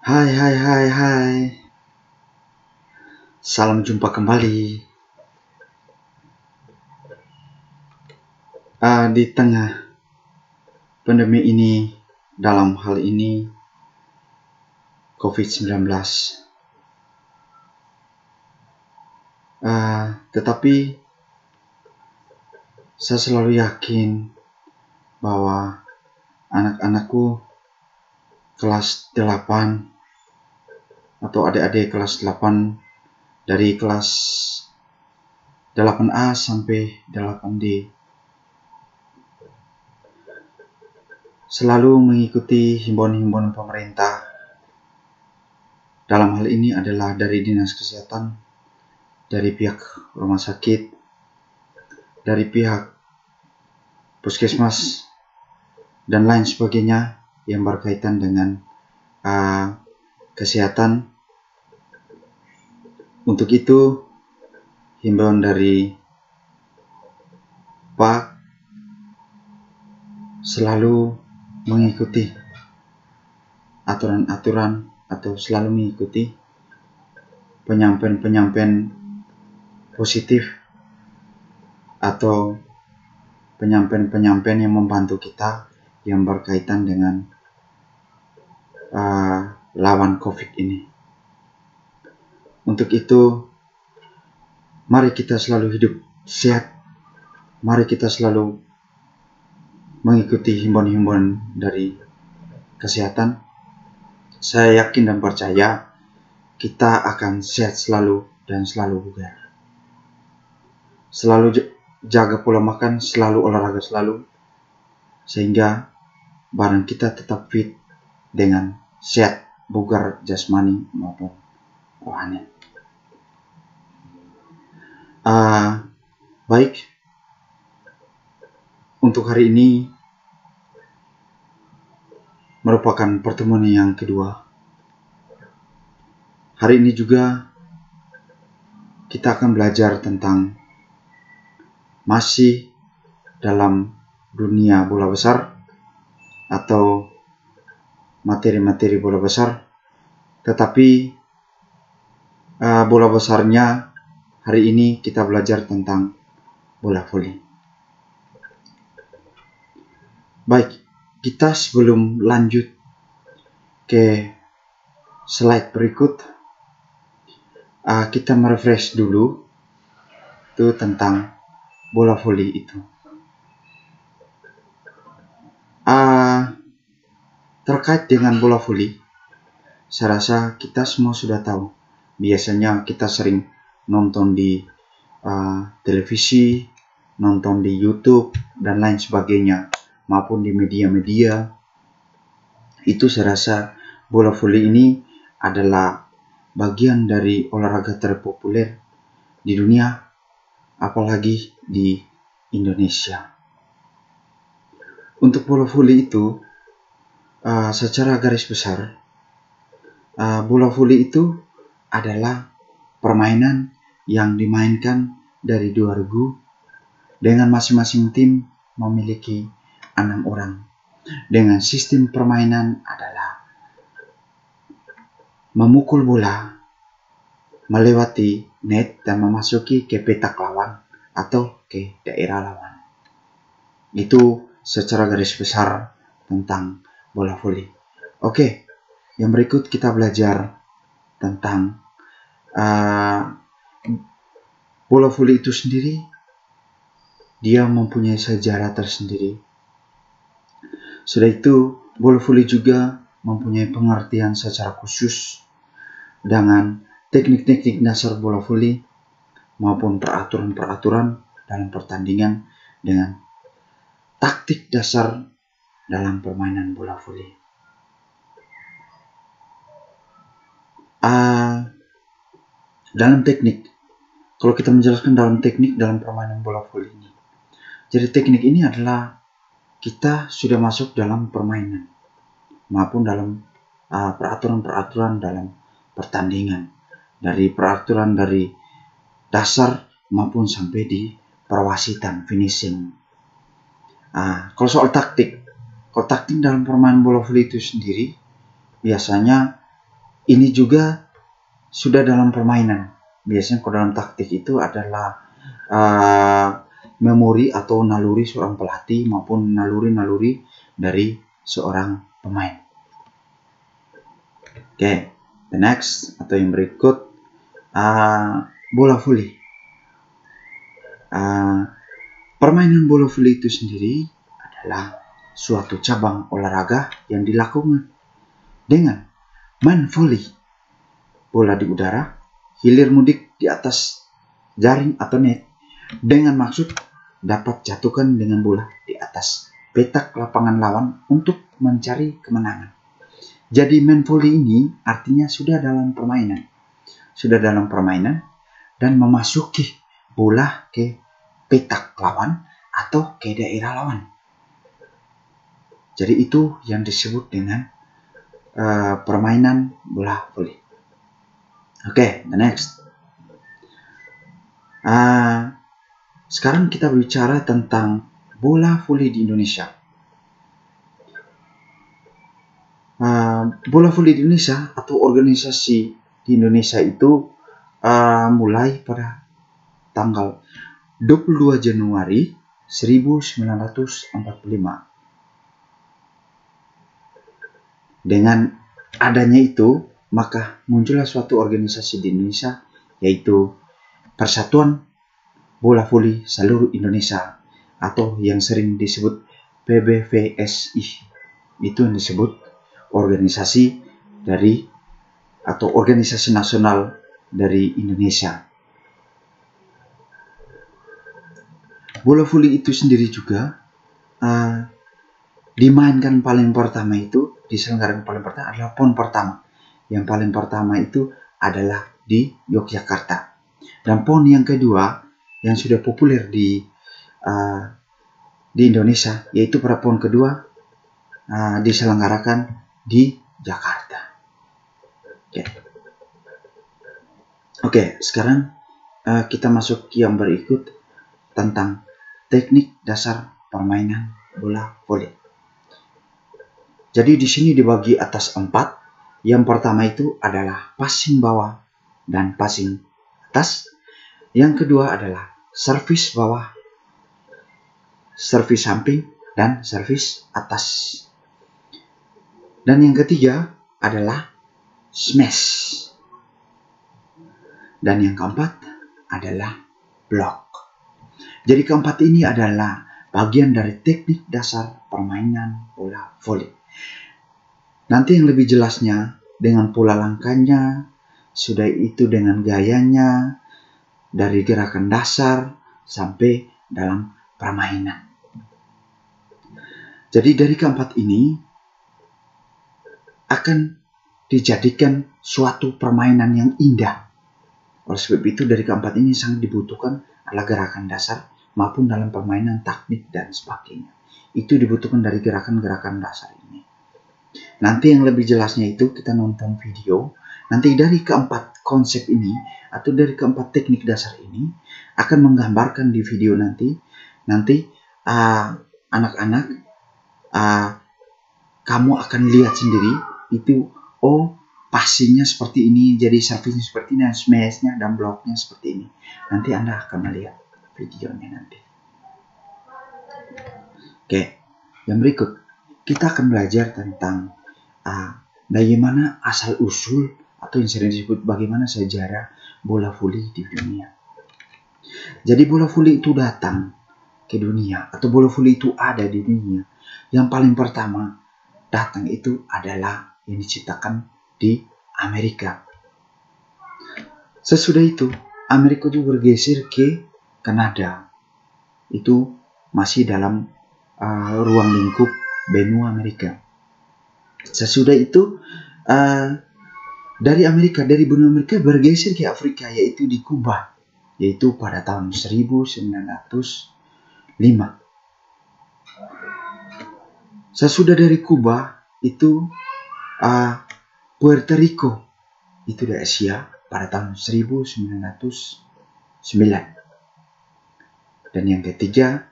Hai, hai, hai, hai. Salam jumpa kembali. Di tengah pandemi ini, dalam hal ini COVID-19. Tetapi saya selalu yakin bahwa anak-anakku kelas 8 atau adik-adik kelas 8 dari kelas 8A sampai 8D selalu mengikuti himbauan-himbauan pemerintah. Dalam hal ini adalah dari Dinas Kesehatan, dari pihak rumah sakit, dari pihak puskesmas, dan lain sebagainya yang berkaitan dengan kesehatan. Untuk itu, himbauan dari Pak selalu mengikuti aturan-aturan atau selalu mengikuti penyampaian positif atau penyampaian yang membantu kita yang berkaitan dengan lawan COVID ini. Untuk itu, mari kita selalu hidup sehat. Mari kita selalu mengikuti himbauan-himbauan dari kesehatan. Saya yakin dan percaya kita akan sehat selalu dan selalu bugar. Selalu jaga pola makan, selalu olahraga selalu, sehingga badan kita tetap fit dengan sehat, bugar jasmani maupun rohani. Baik, untuk hari ini merupakan pertemuan yang kedua. Hari ini juga kita akan belajar tentang masih dalam dunia bola besar atau materi-materi bola besar, tetapi bola besarnya hari ini kita belajar tentang bola voli. Baik, kita sebelum lanjut ke slide berikut, kita merefresh dulu itu tentang bola voli itu. Terkait dengan bola voli, saya rasa kita semua sudah tahu. Biasanya kita sering nonton di televisi, nonton di YouTube, dan lain sebagainya, maupun di media-media. Itu saya rasa bola voli ini adalah bagian dari olahraga terpopuler di dunia, apalagi di Indonesia. Untuk bola voli itu, secara garis besar, bola voli itu adalah permainan yang dimainkan dari dua regu dengan masing-masing tim memiliki 6 orang. Dengan sistem permainan adalah memukul bola melewati net dan memasuki ke petak lawan atau ke daerah lawan. Itu secara garis besar tentang bola voli. Oke, yang berikut kita belajar tentang bola voli itu sendiri. Dia mempunyai sejarah tersendiri. Sudah itu, bola voli juga mempunyai pengertian secara khusus dengan teknik-teknik dasar bola voli maupun peraturan-peraturan dalam pertandingan dengan taktik dasar dalam permainan bola voli. Dalam teknik, kalau kita menjelaskan dalam teknik dalam permainan bola voli ini, jadi teknik ini adalah kita sudah masuk dalam permainan maupun dalam peraturan-peraturan dalam pertandingan, dari peraturan dari dasar maupun sampai di perwasitan finishing. Kalau soal taktik, dalam permainan bola voli itu sendiri biasanya ini juga sudah dalam permainan. Biasanya kalau dalam taktik itu adalah memori atau naluri seorang pelatih maupun naluri-naluri dari seorang pemain. Oke, the next atau yang berikut, bola voli. Permainan bola voli itu sendiri adalah suatu cabang olahraga yang dilakukan dengan main voli bola di udara, hilir mudik di atas jaring atau net, dengan maksud dapat jatuhkan dengan bola di atas petak lapangan lawan untuk mencari kemenangan. Jadi main voli ini artinya sudah dalam permainan dan memasuki bola ke petak lawan atau ke daerah lawan. Jadi itu yang disebut dengan permainan bola voli. Oke, the next. Sekarang kita bicara tentang bola voli di Indonesia. Bola voli di Indonesia atau organisasi di Indonesia itu mulai pada tanggal 22 Januari 1945. Dengan adanya itu, maka muncullah suatu organisasi di Indonesia, yaitu Persatuan Bola Voli Seluruh Indonesia atau yang sering disebut PBVSI. Itu yang disebut organisasi dari atau organisasi nasional dari Indonesia. Bola voli itu sendiri juga dimainkan paling pertama itu, diselenggarakan paling pertama adalah PON pertama. Yang paling pertama itu adalah di Yogyakarta. Dan PON yang kedua yang sudah populer di Indonesia, yaitu pada PON kedua diselenggarakan di Jakarta. Oke, sekarang kita masuk yang berikut tentang teknik dasar permainan bola voli. Jadi di sini dibagi atas 4. Yang pertama itu adalah passing bawah dan passing atas. Yang kedua adalah servis bawah, servis samping, dan servis atas. Dan yang ketiga adalah smash. Dan yang keempat adalah block. Jadi keempat ini adalah bagian dari teknik dasar permainan bola voli. Nanti yang lebih jelasnya dengan pola langkahnya, sudah itu dengan gayanya, dari gerakan dasar sampai dalam permainan. Jadi dari keempat ini akan dijadikan suatu permainan yang indah. Oleh sebab itu dari keempat ini sangat dibutuhkan adalah gerakan dasar maupun dalam permainan taktik dan sebagainya. Itu dibutuhkan dari gerakan-gerakan dasar ini. Nanti yang lebih jelasnya itu kita nonton video. Nanti dari keempat konsep ini atau dari keempat teknik dasar ini akan menggambarkan di video nanti. Nanti anak-anak kamu akan lihat sendiri itu, oh passingnya seperti ini, jadi servisnya seperti ini, dan smashnya dan blocknya seperti ini. Nanti Anda akan melihat videonya nanti. Oke, yang berikut kita akan belajar tentang bagaimana asal usul atau yang sering disebut bagaimana sejarah bola voli di dunia. Jadi bola voli itu datang ke dunia atau bola voli itu ada di dunia. Yang paling pertama datang itu adalah yang diciptakan di Amerika. Sesudah itu Amerika itu bergeser ke Kanada. Itu masih dalam ruang lingkup benua Amerika. Sesudah itu dari benua Amerika bergeser ke Afrika, yaitu di Kuba, yaitu pada tahun 1905. Sesudah dari Kuba itu Puerto Rico, itu di Asia pada tahun 1909. Dan yang ketiga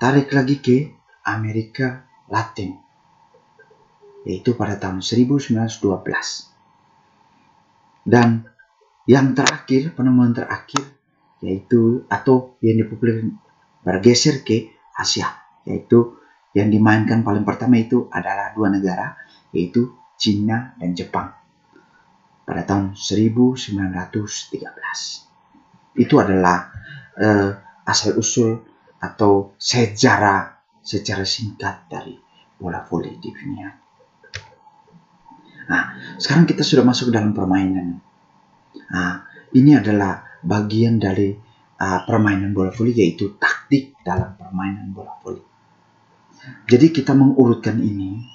tarik lagi ke Amerika Latin, yaitu pada tahun 1912. Dan yang terakhir, penemuan terakhir, yaitu atau yang dipopuler bergeser ke Asia, yaitu yang dimainkan paling pertama itu adalah dua negara, yaitu Cina dan Jepang pada tahun 1913. Itu adalah asal-usul atau sejarah secara singkat dari bola voli di dunia. Nah, sekarang kita sudah masuk dalam permainan. Nah, ini adalah bagian dari permainan bola voli, yaitu taktik dalam permainan bola voli. Jadi kita mengurutkan ini.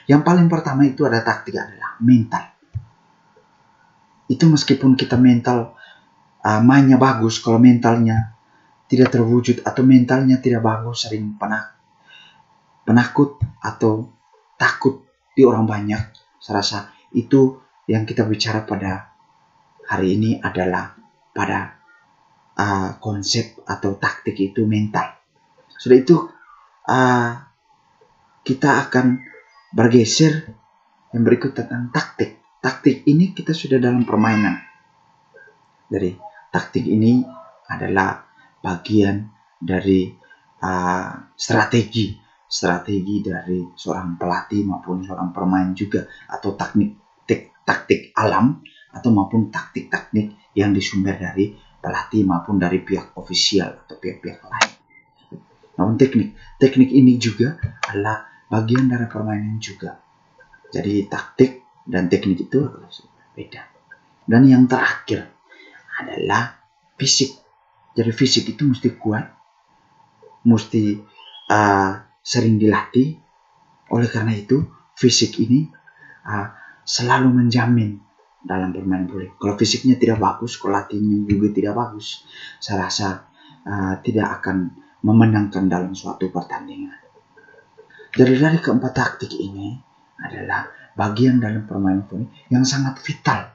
Yang paling pertama itu ada taktik adalah mental. Itu meskipun kita mental mainnya bagus, kalau mentalnya tidak terwujud atau mentalnya tidak bagus, sering penakut atau takut di orang banyak, saya rasa itu yang kita bicara pada hari ini adalah pada konsep atau taktik itu mental. Sudah itu kita akan bergeser yang berikut tentang taktik. Taktik ini kita sudah dalam permainan. Dari taktik ini adalah bagian dari strategi dari seorang pelatih maupun seorang pemain juga, atau taktik alam atau maupun taktik-taktik yang disumber dari pelatih maupun dari pihak ofisial atau pihak-pihak lain. Namun teknik ini juga adalah bagian dari permainan juga. Jadi taktik dan teknik itu beda. Dan yang terakhir adalah fisik. Jadi fisik itu mesti kuat, mesti sering dilatih. Oleh karena itu fisik ini selalu menjamin dalam permainan bola. Kalau fisiknya tidak bagus, kalau latihannya juga tidak bagus, saya rasa tidak akan memenangkan dalam suatu pertandingan. Jadi dari keempat taktik ini adalah bagian dalam permainan bola yang sangat vital,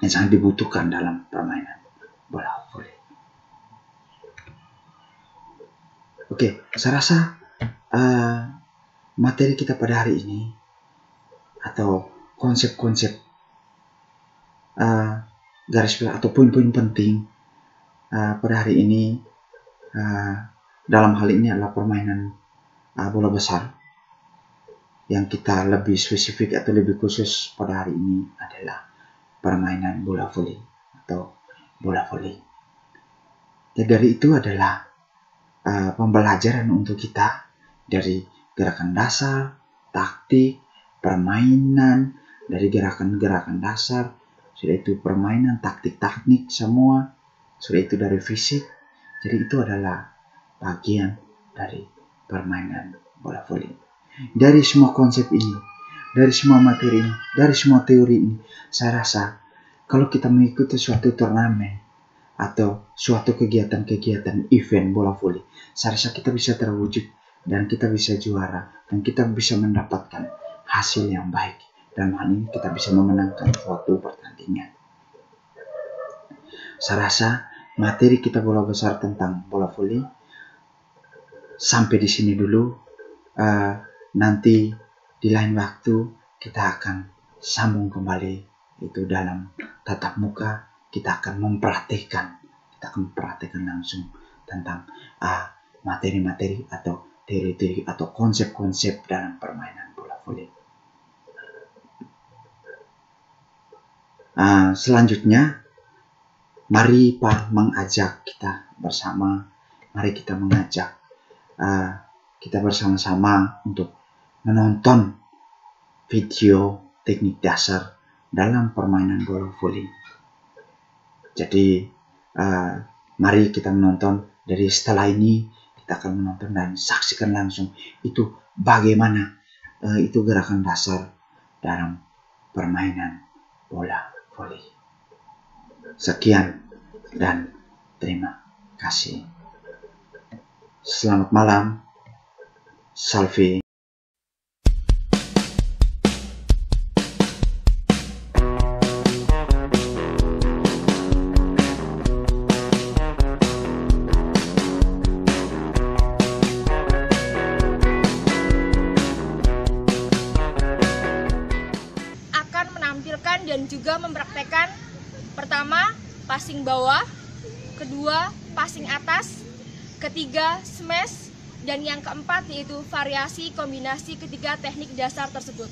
yang sangat dibutuhkan dalam permainan bola voli. Oke, saya rasa materi kita pada hari ini atau konsep-konsep garis besar atau poin-poin penting pada hari ini dalam hal ini adalah permainan bola besar. Yang kita lebih spesifik atau lebih khusus pada hari ini adalah permainan bola voli atau bola voli. Dan dari itu adalah pembelajaran untuk kita dari gerakan dasar, taktik, permainan, dari gerakan-gerakan dasar, sudah itu permainan, taktik-taktik semua, sudah itu dari fisik. Jadi itu adalah bagian dari permainan bola voli. Dari semua konsep ini, dari semua materi ini, dari semua teori ini, saya rasa kalau kita mengikuti suatu turnamen atau suatu kegiatan-kegiatan event bola voli, saya rasa kita bisa terwujud dan kita bisa juara dan kita bisa mendapatkan hasil yang baik. Dalam hal ini kita bisa memenangkan suatu pertandingan. Saya rasa materi kita bola besar tentang bola voli sampai di sini dulu. Nanti di lain waktu kita akan sambung kembali itu dalam tatap muka. Kita akan mempraktikkan langsung tentang materi-materi atau teori-teori atau konsep-konsep dalam permainan bola voli. Selanjutnya, mari Pak mengajak kita bersama, mari kita mengajak kita bersama-sama untuk menonton video teknik dasar dalam permainan bola voli. Jadi mari kita menonton. Dari setelah ini kita akan menonton dan saksikan langsung itu bagaimana itu gerakan dasar dalam permainan bola voli. Sekian dan terima kasih. Selamat malam. Salve. menampilkan dan juga mempraktekkan pertama passing bawah, kedua passing atas, ketiga smash, dan yang keempat yaitu variasi kombinasi ketiga teknik dasar tersebut.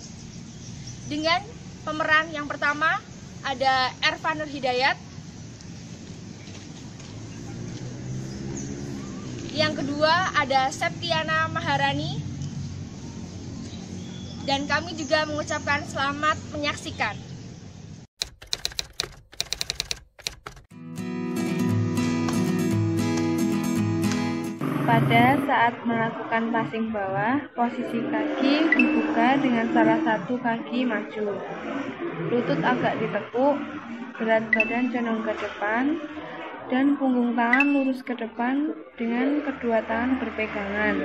Dengan pemeran yang pertama ada Ervan Nur Hidayat, yang kedua ada Septiana Maharani, dan kami juga mengucapkan selamat menyaksikan. Pada saat melakukan passing bawah, posisi kaki dibuka dengan salah satu kaki maju. Lutut agak ditekuk, berat badan condong ke depan, dan punggung tangan lurus ke depan dengan kedua tangan berpegangan.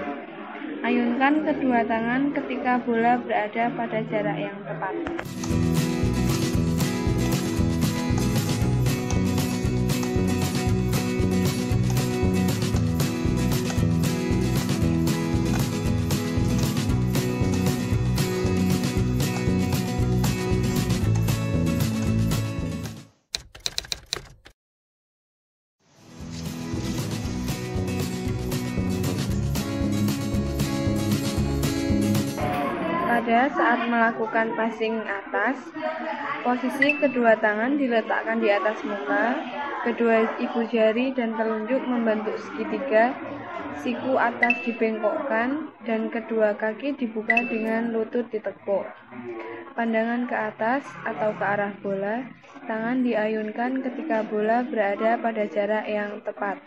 Ayunkan kedua tangan ketika bola berada pada jarak yang tepat. Pada saat melakukan passing atas, posisi kedua tangan diletakkan di atas muka, kedua ibu jari dan telunjuk membentuk segitiga, siku atas dibengkokkan, dan kedua kaki dibuka dengan lutut ditekuk. Pandangan ke atas atau ke arah bola, tangan diayunkan ketika bola berada pada jarak yang tepat.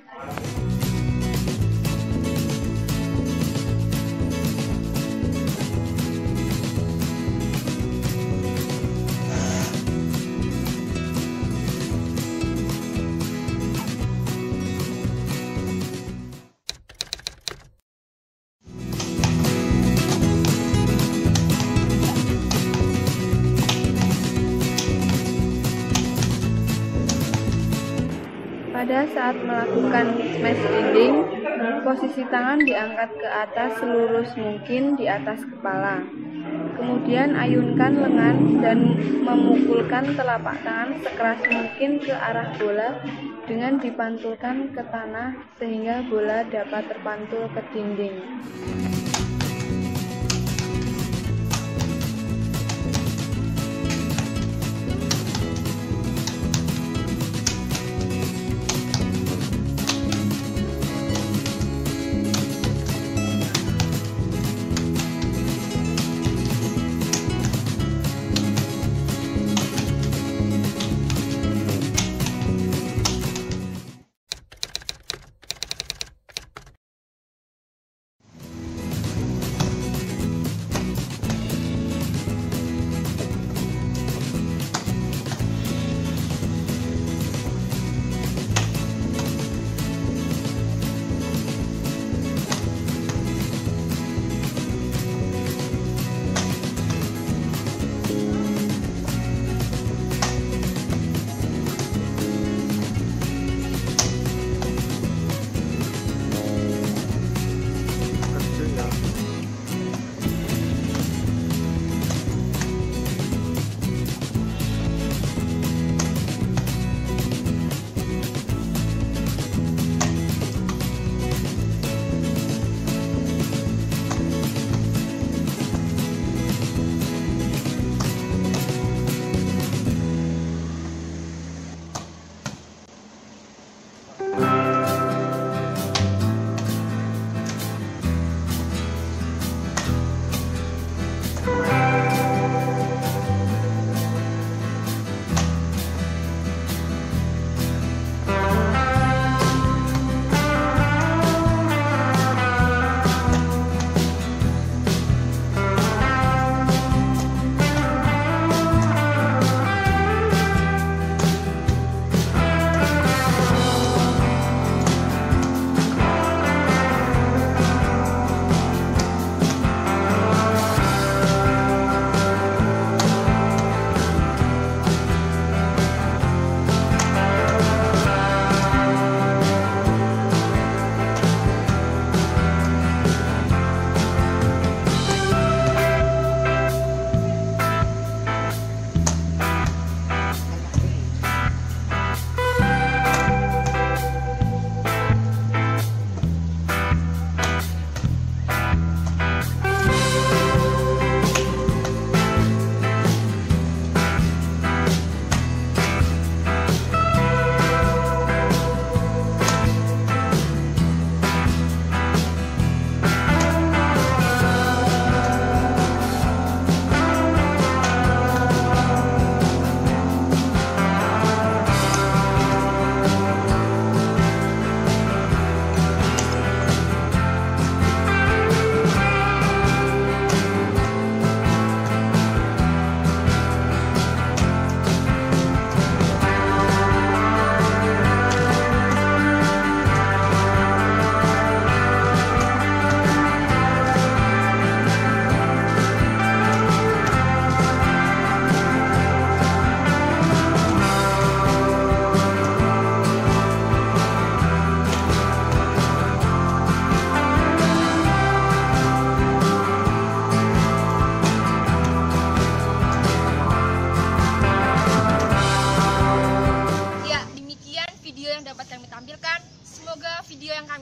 Pada saat melakukan smash dinding, posisi tangan diangkat ke atas selurus mungkin di atas kepala. Kemudian ayunkan lengan dan memukulkan telapak tangan sekeras mungkin ke arah bola dengan dipantulkan ke tanah sehingga bola dapat terpantul ke dinding.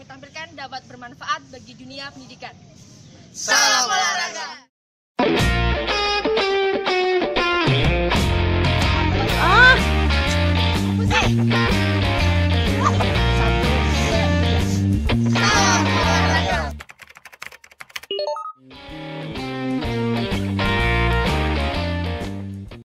kami tampilkan dapat bermanfaat bagi dunia pendidikan. Salam olahraga!